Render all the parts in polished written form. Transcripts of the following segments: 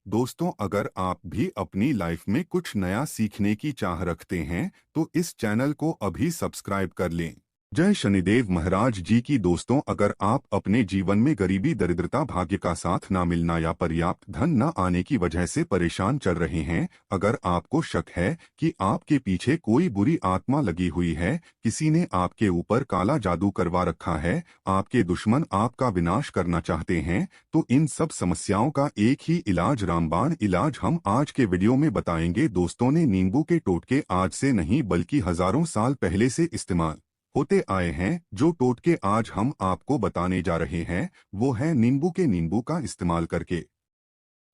दोस्तों, अगर आप भी अपनी लाइफ में कुछ नया सीखने की चाह रखते हैं तो इस चैनल को अभी सब्सक्राइब कर लें। जय शनिदेव महाराज जी की। दोस्तों, अगर आप अपने जीवन में गरीबी, दरिद्रता, भाग्य का साथ ना मिलना या पर्याप्त धन न आने की वजह से परेशान चल रहे हैं, अगर आपको शक है कि आपके पीछे कोई बुरी आत्मा लगी हुई है, किसी ने आपके ऊपर काला जादू करवा रखा है, आपके दुश्मन आपका विनाश करना चाहते हैं, तो इन सब समस्याओं का एक ही इलाज, रामबाण इलाज, हम आज के वीडियो में बताएंगे। दोस्तों ने नींबू के टोटके आज से नहीं बल्कि हजारों साल पहले से इस्तेमाल होते आए हैं। जो टोटके आज हम आपको बताने जा रहे हैं वो है नींबू का इस्तेमाल करके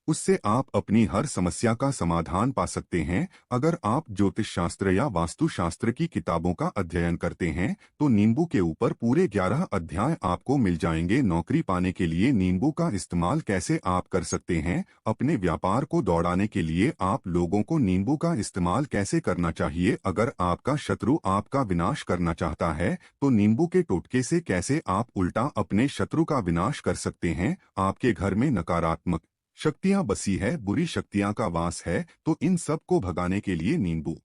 उससे आप अपनी हर समस्या का समाधान पा सकते हैं। अगर आप ज्योतिष शास्त्र या वास्तु शास्त्र की किताबों का अध्ययन करते हैं तो नींबू के ऊपर पूरे 11 अध्याय आपको मिल जाएंगे। नौकरी पाने के लिए नींबू का इस्तेमाल कैसे आप कर सकते हैं, अपने व्यापार को दौड़ाने के लिए आप लोगों को नींबू का इस्तेमाल कैसे करना चाहिए, अगर आपका शत्रु आपका विनाश करना चाहता है तो नींबू के टोटके से कैसे आप उल्टा अपने शत्रु का विनाश कर सकते हैं। आपके घर में नकारात्मक शक्तियां बसी है, बुरी शक्तियां का वास है, तो इन सब को भगाने के लिए नींबू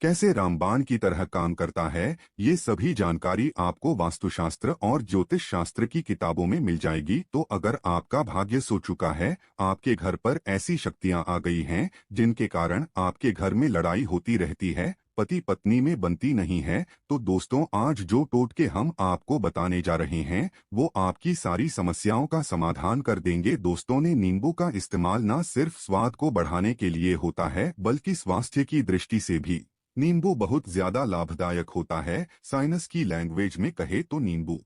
कैसे रामबाण की तरह काम करता है, ये सभी जानकारी आपको वास्तुशास्त्र और ज्योतिष शास्त्र की किताबों में मिल जाएगी। तो अगर आपका भाग्य सो चुका है, आपके घर पर ऐसी शक्तियां आ गई हैं जिनके कारण आपके घर में लड़ाई होती रहती है, पति पत्नी में बनती नहीं है, तो दोस्तों आज जो टोटके हम आपको बताने जा रहे हैं वो आपकी सारी समस्याओं का समाधान कर देंगे। दोस्तों ने नींबू का इस्तेमाल न सिर्फ स्वाद को बढ़ाने के लिए होता है बल्कि स्वास्थ्य की दृष्टि से भी नींबू बहुत ज्यादा लाभदायक होता है। साइंस की लैंग्वेज में कहे तो नींबू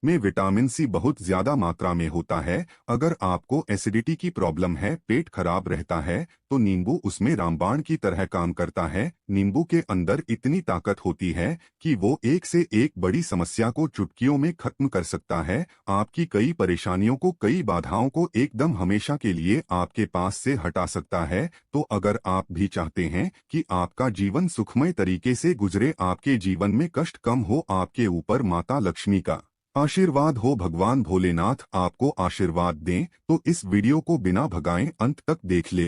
में विटामिन सी बहुत ज्यादा मात्रा में होता है। अगर आपको एसिडिटी की प्रॉब्लम है, पेट खराब रहता है, तो नींबू उसमें रामबाण की तरह काम करता है। नींबू के अंदर इतनी ताकत होती है कि वो एक से एक बड़ी समस्या को चुटकियों में खत्म कर सकता है। आपकी कई परेशानियों को, कई बाधाओं को एकदम हमेशा के लिए आपके पास से हटा सकता है। तो अगर आप भी चाहते हैं कि आपका जीवन सुखमय तरीके से गुजरे, आपके जीवन में कष्ट कम हो, आपके ऊपर माता लक्ष्मी का आशीर्वाद हो, भगवान भोलेनाथ आपको आशीर्वाद दें, तो इस वीडियो को बिना भगाए अंत तक देख ले,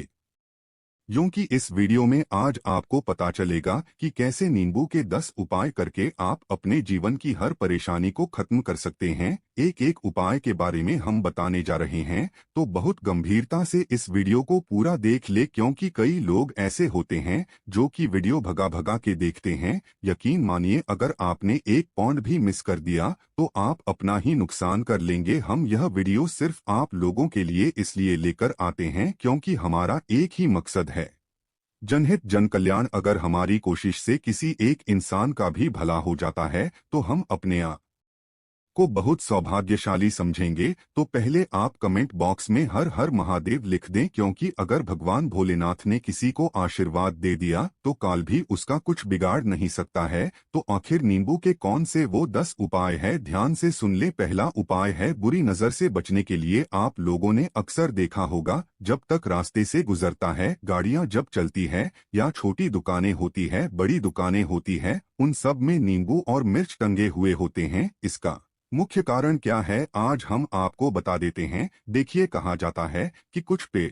क्योंकि इस वीडियो में आज आपको पता चलेगा कि कैसे नींबू के 10 उपाय करके आप अपने जीवन की हर परेशानी को खत्म कर सकते हैं। एक एक उपाय के बारे में हम बताने जा रहे हैं, तो बहुत गंभीरता से इस वीडियो को पूरा देख ले, क्योंकि कई लोग ऐसे होते हैं जो कि वीडियो भगा भगा के देखते हैं। यकीन मानिए, अगर आपने एक पॉइंट भी मिस कर दिया तो आप अपना ही नुकसान कर लेंगे। हम यह वीडियो सिर्फ आप लोगों के लिए इसलिए लेकर आते हैं क्योंकि हमारा एक ही मकसद है, जनहित जन कल्याण। अगर हमारी कोशिश से किसी एक इंसान का भी भला हो जाता है तो हम अपने आप को बहुत सौभाग्यशाली समझेंगे। तो पहले आप कमेंट बॉक्स में हर हर महादेव लिख दें, क्योंकि अगर भगवान भोलेनाथ ने किसी को आशीर्वाद दे दिया तो काल भी उसका कुछ बिगाड़ नहीं सकता है। तो आखिर नींबू के कौन से वो 10 उपाय है, ध्यान से सुन ले। पहला उपाय है बुरी नजर से बचने के लिए। आप लोगों ने अक्सर देखा होगा, जब तक रास्ते से गुजरता है, गाड़ियां जब चलती है या छोटी दुकानें होती है, बड़ी दुकानें होती है, उन सब में नींबू और मिर्च टंगे हुए होते हैं। इसका मुख्य कारण क्या है आज हम आपको बता देते हैं। देखिए, कहा जाता है कि कुछ पेड़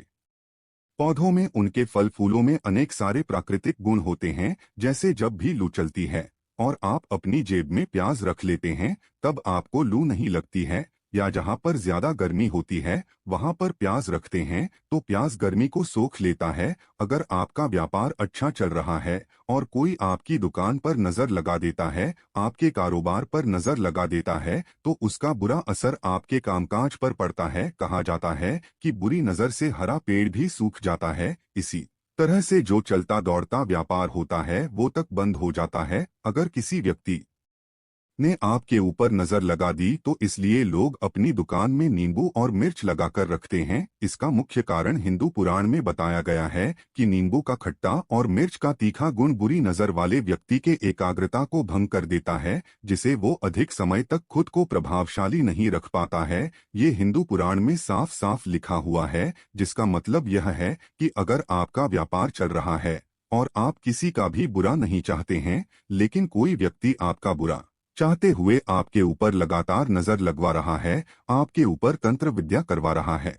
पौधों में, उनके फल फूलों में अनेक सारे प्राकृतिक गुण होते हैं। जैसे जब भी लू चलती है और आप अपनी जेब में प्याज रख लेते हैं तब आपको लू नहीं लगती है, या जहां पर ज्यादा गर्मी होती है वहां पर प्याज रखते हैं तो प्याज गर्मी को सोख लेता है। अगर आपका व्यापार अच्छा चल रहा है और कोई आपकी दुकान पर नजर लगा देता है, आपके कारोबार पर नजर लगा देता है, तो उसका बुरा असर आपके कामकाज पर पड़ता है। कहा जाता है कि बुरी नजर से हरा पेड़ भी सूख जाता है। इसी तरह से जो चलता दौड़ता व्यापार होता है वो तक बंद हो जाता है। अगर किसी व्यक्ति ने आपके ऊपर नजर लगा दी तो इसलिए लोग अपनी दुकान में नींबू और मिर्च लगाकर रखते हैं। इसका मुख्य कारण हिंदू पुराण में बताया गया है कि नींबू का खट्टा और मिर्च का तीखा गुण बुरी नजर वाले व्यक्ति के एकाग्रता को भंग कर देता है, जिसे वो अधिक समय तक खुद को प्रभावशाली नहीं रख पाता है। ये हिंदू पुराण में साफ साफ लिखा हुआ है, जिसका मतलब यह है कि अगर आपका व्यापार चल रहा है और आप किसी का भी बुरा नहीं चाहते हैं, लेकिन कोई व्यक्ति आपका बुरा चाहते हुए आपके ऊपर लगातार नजर लगवा रहा है, आपके ऊपर तंत्र विद्या करवा रहा है,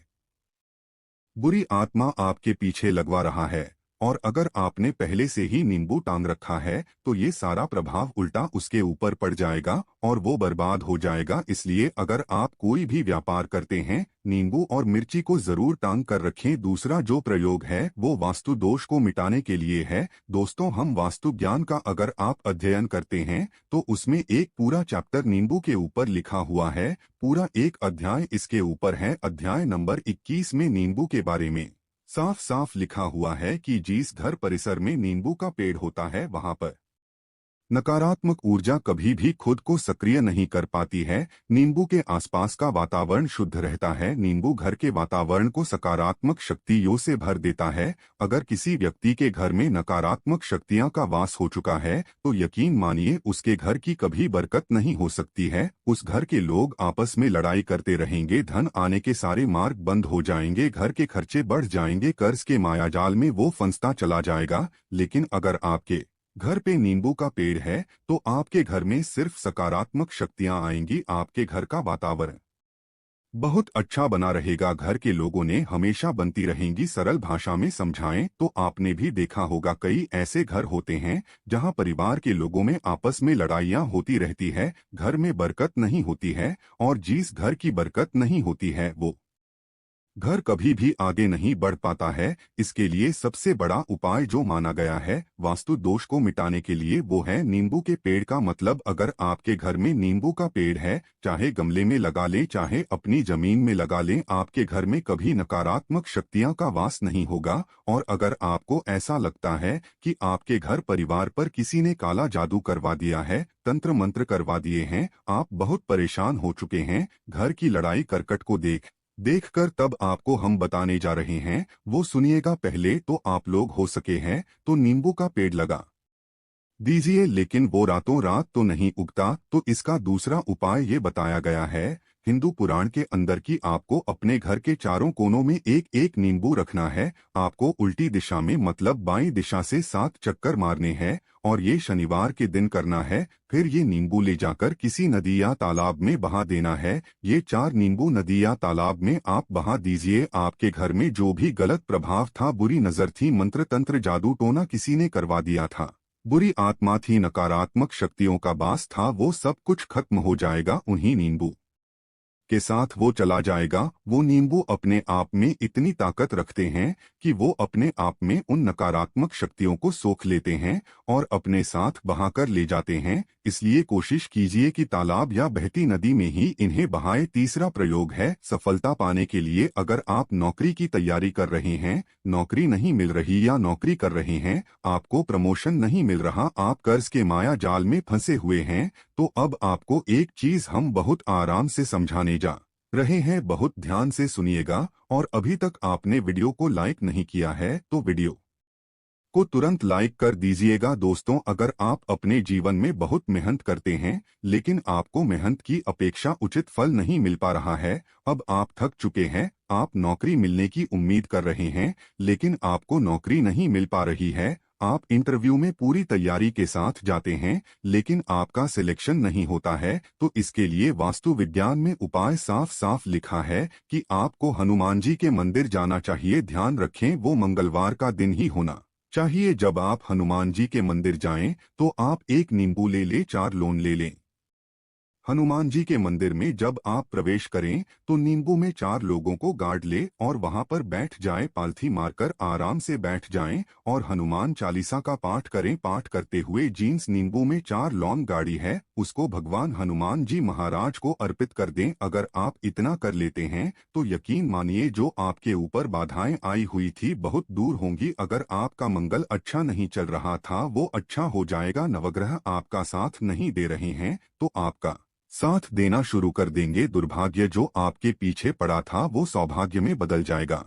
बुरी आत्मा आपके पीछे लगवा रहा है और अगर आपने पहले से ही नींबू टांग रखा है तो ये सारा प्रभाव उल्टा उसके ऊपर पड़ जाएगा और वो बर्बाद हो जाएगा। इसलिए अगर आप कोई भी व्यापार करते हैं, नींबू और मिर्ची को जरूर टांग कर रखें। दूसरा जो प्रयोग है वो वास्तु दोष को मिटाने के लिए है। दोस्तों, हम वास्तु ज्ञान का अगर आप अध्ययन करते हैं तो उसमें एक पूरा चैप्टर नींबू के ऊपर लिखा हुआ है। पूरा एक अध्याय इसके ऊपर है। अध्याय नंबर 21 में नींबू के बारे में साफ साफ लिखा हुआ है कि जिस घर परिसर में नींबू का पेड़ होता है वहां पर नकारात्मक ऊर्जा कभी भी खुद को सक्रिय नहीं कर पाती है। नींबू के आसपास का वातावरण शुद्ध रहता है। नींबू घर के वातावरण को सकारात्मक शक्तियों से भर देता है। अगर किसी व्यक्ति के घर में नकारात्मक शक्तियां का वास हो चुका है तो यकीन मानिए उसके घर की कभी बरकत नहीं हो सकती है। उस घर के लोग आपस में लड़ाई करते रहेंगे, धन आने के सारे मार्ग बंद हो जाएंगे, घर के खर्चे बढ़ जाएंगे, कर्ज के मायाजाल में वो फंसता चला जाएगा। लेकिन अगर आपके घर पे नींबू का पेड़ है तो आपके घर में सिर्फ सकारात्मक शक्तियां आएंगी। आपके घर का वातावरण बहुत अच्छा बना रहेगा। घर के लोगों ने हमेशा बनती रहेंगी। सरल भाषा में समझाएं तो आपने भी देखा होगा कई ऐसे घर होते हैं जहां परिवार के लोगों में आपस में लड़ाइयां होती रहती है, घर में बरकत नहीं होती है और जिस घर की बरकत नहीं होती है वो घर कभी भी आगे नहीं बढ़ पाता है। इसके लिए सबसे बड़ा उपाय जो माना गया है वास्तु दोष को मिटाने के लिए वो है नींबू के पेड़ का मतलब अगर आपके घर में नींबू का पेड़ है, चाहे गमले में लगा लें चाहे अपनी जमीन में लगा लें, आपके घर में कभी नकारात्मक शक्तियां का वास नहीं होगा। और अगर आपको ऐसा लगता है कि आपके घर परिवार पर किसी ने काला जादू करवा दिया है, तंत्र मंत्र करवा दिए हैं, आप बहुत परेशान हो चुके हैं, घर की लड़ाई करकट को देखकर तब आपको हम बताने जा रहे हैं वो सुनिएगा। पहले तो आप लोग हो सके हैं तो नींबू का पेड़ लगा दीजिए, लेकिन वो रातों रात तो नहीं उगता। तो इसका दूसरा उपाय ये बताया गया है हिंदू पुराण के अंदर कि आपको अपने घर के चारों कोनों में एक एक नींबू रखना है। आपको उल्टी दिशा में मतलब बाईं दिशा से 7 चक्कर मारने हैं और ये शनिवार के दिन करना है। फिर ये नींबू ले जाकर किसी नदी या तालाब में बहा देना है। ये 4 नींबू नदी या तालाब में आप बहा दीजिए। आपके घर में जो भी गलत प्रभाव था, बुरी नजर थी, मंत्र तंत्र जादू टोना किसी ने करवा दिया था, बुरी आत्मा थी, नकारात्मक शक्तियों का बास था, वो सब कुछ खत्म हो जाएगा उन्हीं नींबू के साथ। वो चला जाएगा। वो नींबू अपने आप में इतनी ताकत रखते हैं कि वो अपने आप में उन नकारात्मक शक्तियों को सोख लेते हैं और अपने साथ बहाकर ले जाते हैं। इसलिए कोशिश कीजिए कि तालाब या बहती नदी में ही इन्हें बहाए। तीसरा प्रयोग है सफलता पाने के लिए अगर आप नौकरी की तैयारी कर रहे हैं, नौकरी नहीं मिल रही या नौकरी कर रहे हैं, आपको प्रमोशन नहीं मिल रहा, आप कर्ज के माया जाल में फंसे हुए हैं, तो अब आपको एक चीज हम बहुत आराम से समझाने जा रहे हैं। बहुत ध्यान से सुनिएगा और अभी तक आपने वीडियो को लाइक नहीं किया है तो वीडियो को तुरंत लाइक कर दीजिएगा। दोस्तों, अगर आप अपने जीवन में बहुत मेहनत करते हैं लेकिन आपको मेहनत की अपेक्षा उचित फल नहीं मिल पा रहा है, अब आप थक चुके हैं, आप नौकरी मिलने की उम्मीद कर रहे हैं लेकिन आपको नौकरी नहीं मिल पा रही है, आप इंटरव्यू में पूरी तैयारी के साथ जाते हैं लेकिन आपका सिलेक्शन नहीं होता है, तो इसके लिए वास्तु विज्ञान में उपाय साफ साफ लिखा है कि आपको हनुमान जी के मंदिर जाना चाहिए। ध्यान रखें वो मंगलवार का दिन ही होना चाहिए। जब आप हनुमान जी के मंदिर जाएं तो आप एक नींबू ले लें, 4 लोन ले लें। हनुमान जी के मंदिर में जब आप प्रवेश करें तो नींबू में 4 लोगों को गाड़ ले और वहां पर बैठ जाएं, पालथी मारकर आराम से बैठ जाएं और हनुमान चालीसा का पाठ करें। पाठ करते हुए जीन्स नींबू में 4 लौंग गाड़ी है उसको भगवान हनुमान जी महाराज को अर्पित कर दें। अगर आप इतना कर लेते हैं तो यकीन मानिए जो आपके ऊपर बाधाएं आई हुई थी बहुत दूर होंगी। अगर आपका मंगल अच्छा नहीं चल रहा था वो अच्छा हो जाएगा। नवग्रह आपका साथ नहीं दे रहे हैं तो आपका साथ देना शुरू कर देंगे। दुर्भाग्य जो आपके पीछे पड़ा था वो सौभाग्य में बदल जाएगा।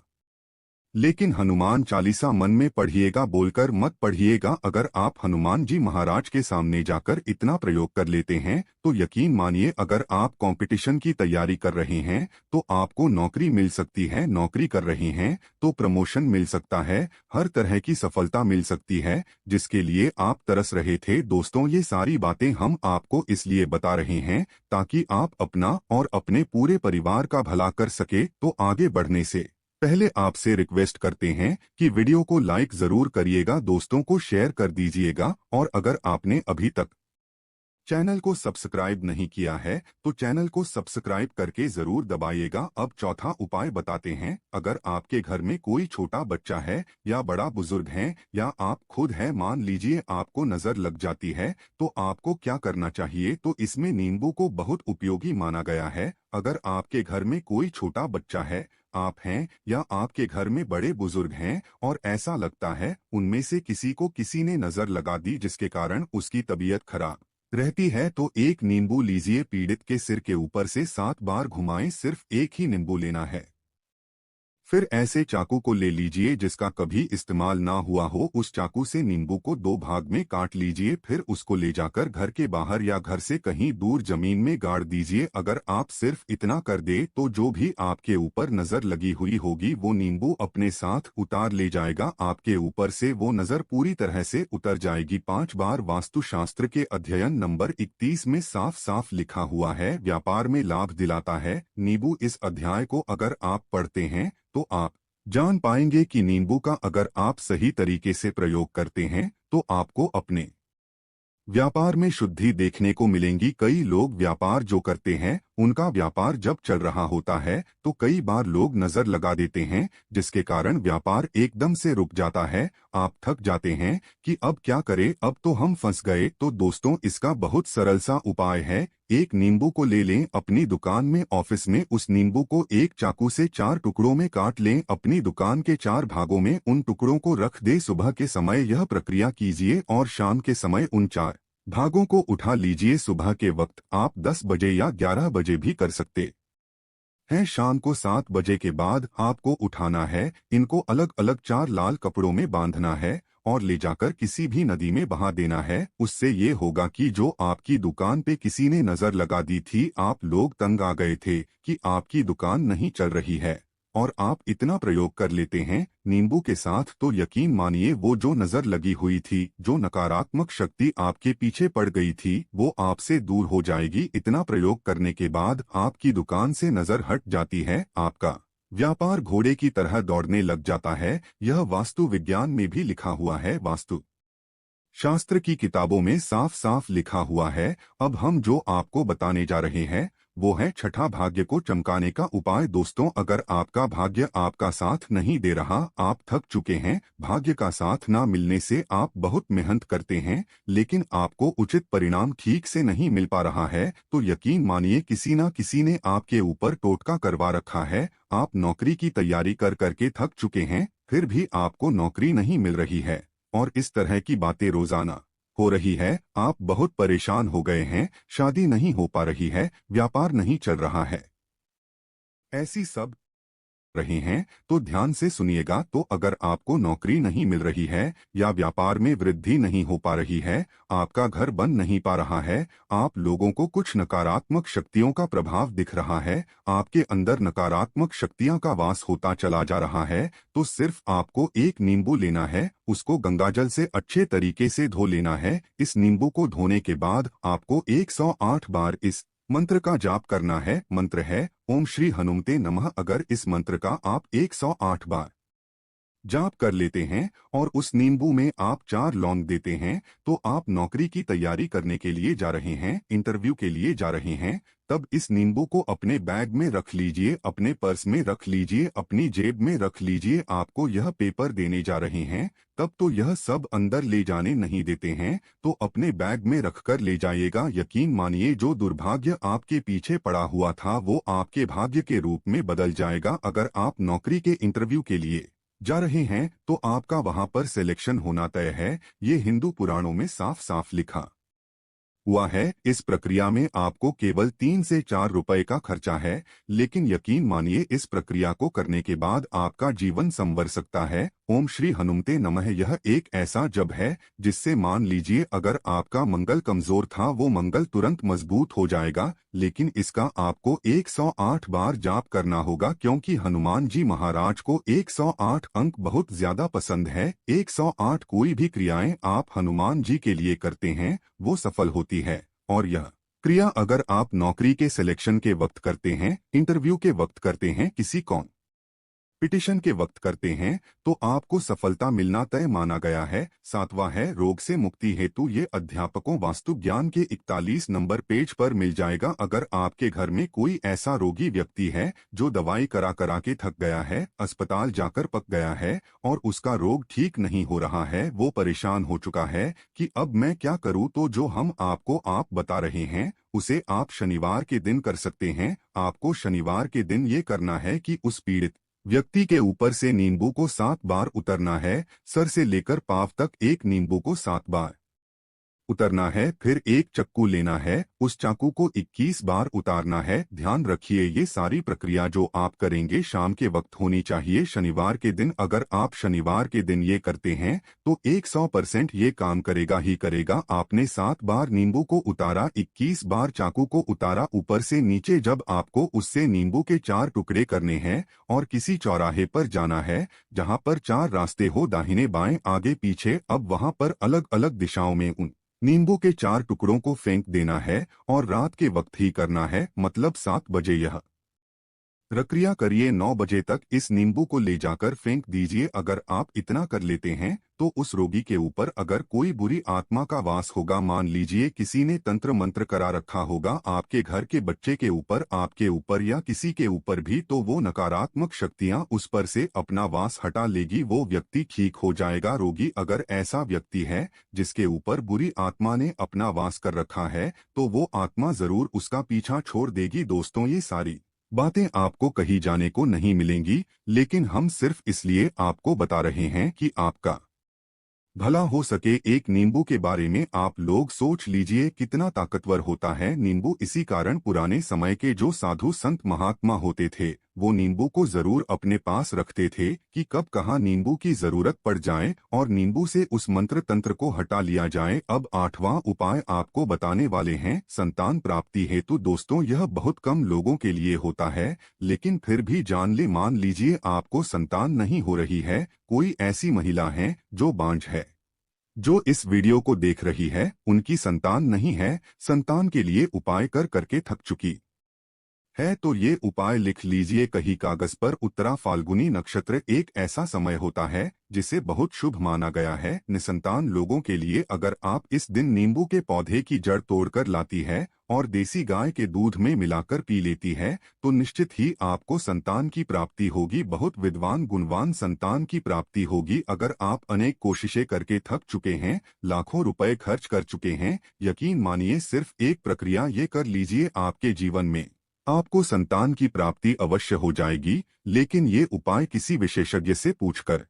लेकिन हनुमान चालीसा मन में पढ़िएगा, बोलकर मत पढ़िएगा। अगर आप हनुमान जी महाराज के सामने जाकर इतना प्रयोग कर लेते हैं तो यकीन मानिए अगर आप कंपटीशन की तैयारी कर रहे हैं तो आपको नौकरी मिल सकती है, नौकरी कर रहे हैं तो प्रमोशन मिल सकता है, हर तरह की सफलता मिल सकती है जिसके लिए आप तरस रहे थे। दोस्तों, ये सारी बातें हम आपको इसलिए बता रहे हैं ताकि आप अपना और अपने पूरे परिवार का भला कर सके। तो आगे बढ़ने से पहले आपसे रिक्वेस्ट करते हैं कि वीडियो को लाइक जरूर करिएगा, दोस्तों को शेयर कर दीजिएगा, और अगर आपने अभी तक चैनल को सब्सक्राइब नहीं किया है तो चैनल को सब्सक्राइब करके जरूर दबाइएगा। अब चौथा उपाय बताते हैं। अगर आपके घर में कोई छोटा बच्चा है या बड़ा बुजुर्ग है या आप खुद हैं, मान लीजिए आपको नजर लग जाती है, तो आपको क्या करना चाहिए? तो इसमें नींबू को बहुत उपयोगी माना गया है। अगर आपके घर में कोई छोटा बच्चा है, आप हैं या आपके घर में बड़े बुजुर्ग हैं और ऐसा लगता है उनमें से किसी को किसी ने नजर लगा दी जिसके कारण उसकी तबीयत खराब रहती है, तो एक नींबू लीजिए, पीड़ित के सिर के ऊपर से 7 बार घुमाएं। सिर्फ एक ही नींबू लेना है। फिर ऐसे चाकू को ले लीजिए जिसका कभी इस्तेमाल ना हुआ हो, उस चाकू से नींबू को 2 भाग में काट लीजिए। फिर उसको ले जाकर घर के बाहर या घर से कहीं दूर जमीन में गाड़ दीजिए। अगर आप सिर्फ इतना कर दे तो जो भी आपके ऊपर नजर लगी हुई होगी वो नींबू अपने साथ उतार ले जाएगा। आपके ऊपर से वो नजर पूरी तरह से उतर जाएगी। 5 बार। वास्तुशास्त्र के अध्ययन नंबर 31 में साफ साफ लिखा हुआ है, व्यापार में लाभ दिलाता है नींबू। इस अध्याय को अगर आप पढ़ते हैं तो आप जान पाएंगे कि नींबू का अगर आप सही तरीके से प्रयोग करते हैं तो आपको अपने व्यापार में शुद्धि देखने को मिलेंगी। कई लोग व्यापार जो करते हैं उनका व्यापार जब चल रहा होता है तो कई बार लोग नजर लगा देते हैं जिसके कारण व्यापार एकदम से रुक जाता है। आप थक जाते हैं कि अब क्या करें, अब तो हम फंस गए। तो दोस्तों, इसका बहुत सरल सा उपाय है। एक नींबू को ले लें, अपनी दुकान में ऑफिस में उस नींबू को एक चाकू से 4 टुकड़ों में काट लें, अपनी दुकान के 4 भागों में उन टुकड़ों को रख दे। सुबह के समय यह प्रक्रिया कीजिए और शाम के समय उन 4 भागों को उठा लीजिए। सुबह के वक्त आप 10 बजे या 11 बजे भी कर सकते हैं। शाम को 7 बजे के बाद आपको उठाना है। इनको अलग अलग 4 लाल कपड़ों में बांधना है और ले जाकर किसी भी नदी में बहा देना है। उससे ये होगा कि जो आपकी दुकान पे किसी ने नजर लगा दी थी, आप लोग तंग आ गए थे कि आपकी दुकान नहीं चल रही है, और आप इतना प्रयोग कर लेते हैं नींबू के साथ, तो यकीन मानिए वो जो नजर लगी हुई थी, जो नकारात्मक शक्ति आपके पीछे पड़ गई थी, वो आपसे दूर हो जाएगी। इतना प्रयोग करने के बाद आपकी दुकान से नजर हट जाती है, आपका व्यापार घोड़े की तरह दौड़ने लग जाता है। यह वास्तु विज्ञान में भी लिखा हुआ है, वास्तु शास्त्र की किताबों में साफ साफ लिखा हुआ है। अब हम जो आपको बताने जा रहे हैं वो है छठा भाग्य को चमकाने का उपाय। दोस्तों, अगर आपका भाग्य आपका साथ नहीं दे रहा, आप थक चुके हैं, भाग्य का साथ ना मिलने से आप बहुत मेहनत करते हैं लेकिन आपको उचित परिणाम ठीक से नहीं मिल पा रहा है, तो यकीन मानिए किसी ना किसी ने आपके ऊपर टोटका करवा रखा है। आप नौकरी की तैयारी कर करके थक चुके हैं, फिर भी आपको नौकरी नहीं मिल रही है, और इस तरह की बातें रोजाना हो रही है। आप बहुत परेशान हो गए हैं, शादी नहीं हो पा रही है, व्यापार नहीं चल रहा है, ऐसी सब रहे हैं तो ध्यान से सुनिएगा। तो अगर आपको नौकरी नहीं मिल रही है या व्यापार में वृद्धि नहीं हो पा रही है, आपका घर बन नहीं पा रहा है, आप लोगों को कुछ नकारात्मक शक्तियों का प्रभाव दिख रहा है, आपके अंदर नकारात्मक शक्तियां का वास होता चला जा रहा है, तो सिर्फ आपको एक नींबू लेना है, उसको गंगाजल से अच्छे तरीके से धो लेना है। इस नींबू को धोने के बाद आपको 108 बार इस मंत्र का जाप करना है। मंत्र है ओम श्री हनुमते नमः। अगर इस मंत्र का आप 108 बार जाप कर लेते हैं और उस नींबू में आप 4 लौंग देते हैं, तो आप नौकरी की तैयारी करने के लिए जा रहे हैं, इंटरव्यू के लिए जा रहे हैं, तब इस नींबू को अपने बैग में रख लीजिए, अपने पर्स में रख लीजिए, अपनी जेब में रख लीजिए। आपको यह पेपर देने जा रहे हैं, तब तो यह सब अंदर ले जाने नहीं देते हैं, तो अपने बैग में रखकर ले जाइएगा। यकीन मानिए जो दुर्भाग्य आपके पीछे पड़ा हुआ था वो आपके भाग्य के रूप में बदल जाएगा। अगर आप नौकरी के इंटरव्यू के लिए जा रहे हैं तो आपका वहां पर सिलेक्शन होना तय है। ये हिंदू पुराणों में साफ साफ लिखा हुआ है। इस प्रक्रिया में आपको केवल 3 से 4 रुपए का खर्चा है, लेकिन यकीन मानिए इस प्रक्रिया को करने के बाद आपका जीवन संवर सकता है। ओम श्री हनुमते नमः यह एक ऐसा जप है जिससे मान लीजिए अगर आपका मंगल कमजोर था वो मंगल तुरंत मजबूत हो जाएगा, लेकिन इसका आपको 108 बार जाप करना होगा, क्योंकि हनुमान जी महाराज को 108 अंक बहुत ज्यादा पसंद है। 108 कोई भी क्रियाएं आप हनुमान जी के लिए करते हैं वो सफल होती है, और यह क्रिया अगर आप नौकरी के सिलेक्शन के वक्त करते हैं, इंटरव्यू के वक्त करते हैं, किसी पिटिशन के वक्त करते हैं तो आपको सफलता मिलना तय माना गया है। 7वां है रोग से मुक्ति हेतु। ये अध्यापकों वास्तु ज्ञान के 41 नंबर पेज पर मिल जाएगा। अगर आपके घर में कोई ऐसा रोगी व्यक्ति है जो दवाई करा करा के थक गया है, अस्पताल जाकर पक गया है और उसका रोग ठीक नहीं हो रहा है, वो परेशान हो चुका है कि अब मैं क्या करूं, तो जो हम आपको बता रहे हैं उसे आप शनिवार के दिन कर सकते हैं। आपको शनिवार के दिन ये करना है कि उस पीड़ित व्यक्ति के ऊपर से नींबू को 7 बार उतरना है। सर से लेकर पांव तक एक नींबू को 7 बार उतरना है। फिर एक चाकू लेना है, उस चाकू को 21 बार उतारना है। ध्यान रखिए ये सारी प्रक्रिया जो आप करेंगे शाम के वक्त होनी चाहिए, शनिवार के दिन। अगर आप शनिवार के दिन ये करते हैं तो 100% ये काम करेगा ही करेगा। आपने 7 बार नींबू को उतारा, 21 बार चाकू को उतारा ऊपर से नीचे। जब आपको उससे नींबू के 4 टुकड़े करने हैं और किसी चौराहे पर जाना है जहां पर 4 रास्ते हो, दाहिने बाएं आगे पीछे। अब वहां पर अलग अलग दिशाओं में उन नींबू के 4 टुकड़ों को फेंक देना है और रात के वक्त ही करना है, मतलब 7 बजे यह प्रक्रिया करिए। 9 बजे तक इस नींबू को ले जाकर फेंक दीजिए। अगर आप इतना कर लेते हैं तो उस रोगी के ऊपर अगर कोई बुरी आत्मा का वास होगा, मान लीजिए किसी ने तंत्र मंत्र करा रखा होगा आपके घर के बच्चे के ऊपर, आपके ऊपर या किसी के ऊपर भी, तो वो नकारात्मक शक्तियां उस पर से अपना वास हटा लेगी, वो व्यक्ति ठीक हो जाएगा। रोगी अगर ऐसा व्यक्ति है जिसके ऊपर बुरी आत्मा ने अपना वास कर रखा है तो वो आत्मा जरूर उसका पीछा छोड़ देगी। दोस्तों, ये सारी बातें आपको कहीं जाने को नहीं मिलेंगी, लेकिन हम सिर्फ इसलिए आपको बता रहे हैं कि आपका भला हो सके। एक नींबू के बारे में आप लोग सोच लीजिए कितना ताकतवर होता है नींबू। इसी कारण पुराने समय के जो साधु संत महात्मा होते थे वो नींबू को जरूर अपने पास रखते थे कि कब कहाँ नींबू की जरूरत पड़ जाए और नींबू से उस मंत्र तंत्र को हटा लिया जाए। अब 8वां उपाय आपको बताने वाले हैं, संतान प्राप्ति हेतु। दोस्तों, यह बहुत कम लोगों के लिए होता है, लेकिन फिर भी जान ले, मान लीजिए आपको संतान नहीं हो रही है, कोई ऐसी महिला है जो बांझ है, जो इस वीडियो को देख रही है, उनकी संतान नहीं है, संतान के लिए उपाय कर करके थक चुकी है, तो ये उपाय लिख लीजिए कहीं कागज पर। उत्तरा फाल्गुनी नक्षत्र एक ऐसा समय होता है जिसे बहुत शुभ माना गया है निसंतान लोगों के लिए। अगर आप इस दिन नींबू के पौधे की जड़ तोड़कर लाती है और देसी गाय के दूध में मिलाकर पी लेती है तो निश्चित ही आपको संतान की प्राप्ति होगी, बहुत विद्वान गुणवान संतान की प्राप्ति होगी। अगर आप अनेक कोशिशें करके थक चुके हैं, लाखों रुपए खर्च कर चुके हैं, यकीन मानिए सिर्फ एक प्रक्रिया ये कर लीजिए, आपके जीवन में आपको संतान की प्राप्ति अवश्य हो जाएगी। लेकिन ये उपाय किसी विशेषज्ञ से पूछकर,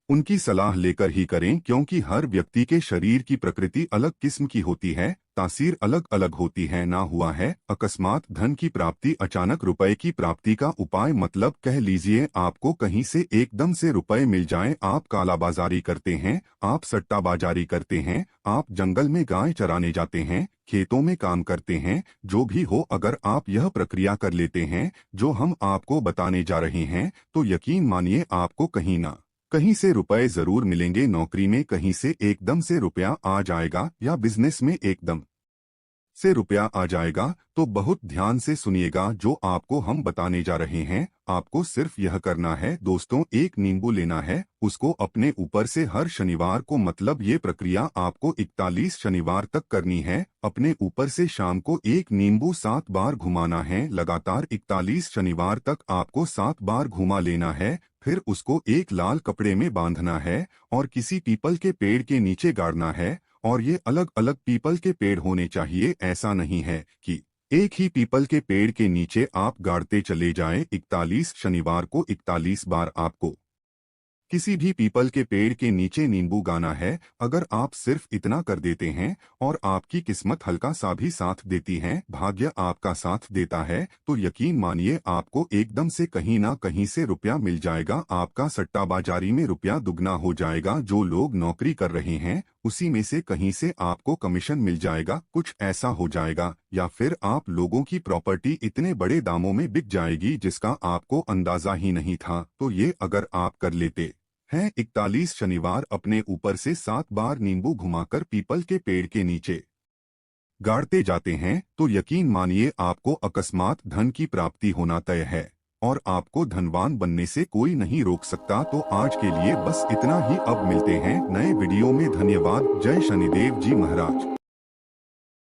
उनकी सलाह लेकर ही करें, क्योंकि हर व्यक्ति के शरीर की प्रकृति अलग किस्म की होती है, तासीर अलग अलग होती है। ना हुआ है अकस्मात धन की प्राप्ति, अचानक रुपए की प्राप्ति का उपाय, मतलब कह लीजिए आपको कहीं से एकदम से रुपए मिल जाए। आप कालाबाजारी करते हैं, आप सट्टाबाजारी करते हैं, आप जंगल में गाय चराने जाते हैं, खेतों में काम करते हैं, जो भी हो, अगर आप यह प्रक्रिया कर लेते हैं जो हम आपको बताने जा रहे हैं तो यकीन मानिए आपको कहीं ना कहीं से रुपए जरूर मिलेंगे। नौकरी में कहीं से एकदम से रुपया आ जाएगा या बिजनेस में एकदम से रुपया आ जाएगा। तो बहुत ध्यान से सुनिएगा जो आपको हम बताने जा रहे हैं। आपको सिर्फ यह करना है दोस्तों, एक नींबू लेना है, उसको अपने ऊपर से हर शनिवार को, मतलब ये प्रक्रिया आपको 41 शनिवार तक करनी है, अपने ऊपर से शाम को एक नींबू 7 बार घुमाना है। लगातार 41 शनिवार तक आपको 7 बार घुमा लेना है। फिर उसको एक लाल कपड़े में बांधना है और किसी पीपल के पेड़ के नीचे गाड़ना है। और ये अलग अलग पीपल के पेड़ होने चाहिए, ऐसा नहीं है कि एक ही पीपल के पेड़ के नीचे आप गाड़ते चले जाएं। 41 शनिवार को 41 बार आपको किसी भी पीपल के पेड़ के नीचे नींबू गाना है। अगर आप सिर्फ इतना कर देते हैं और आपकी किस्मत हल्का सा भी साथ देती है, भाग्य आपका साथ देता है, तो यकीन मानिए आपको एकदम से कहीं ना कहीं से रुपया मिल जाएगा। आपका सट्टाबाजारी में रुपया दुगना हो जाएगा। जो लोग नौकरी कर रहे हैं उसी में से कहीं से आपको कमीशन मिल जाएगा, कुछ ऐसा हो जाएगा। या फिर आप लोगों की प्रॉपर्टी इतने बड़े दामों में बिक जाएगी जिसका आपको अंदाजा ही नहीं था। तो ये अगर आप कर लेते हैं 41 शनिवार, अपने ऊपर से 7 बार नींबू घुमाकर पीपल के पेड़ के नीचे गाड़ते जाते हैं, तो यकीन मानिए आपको अकस्मात धन की प्राप्ति होना तय है। और आपको धनवान बनने से कोई नहीं रोक सकता। तो आज के लिए बस इतना ही। अब मिलते हैं नए वीडियो में। धन्यवाद। जय शनिदेव जी महाराज।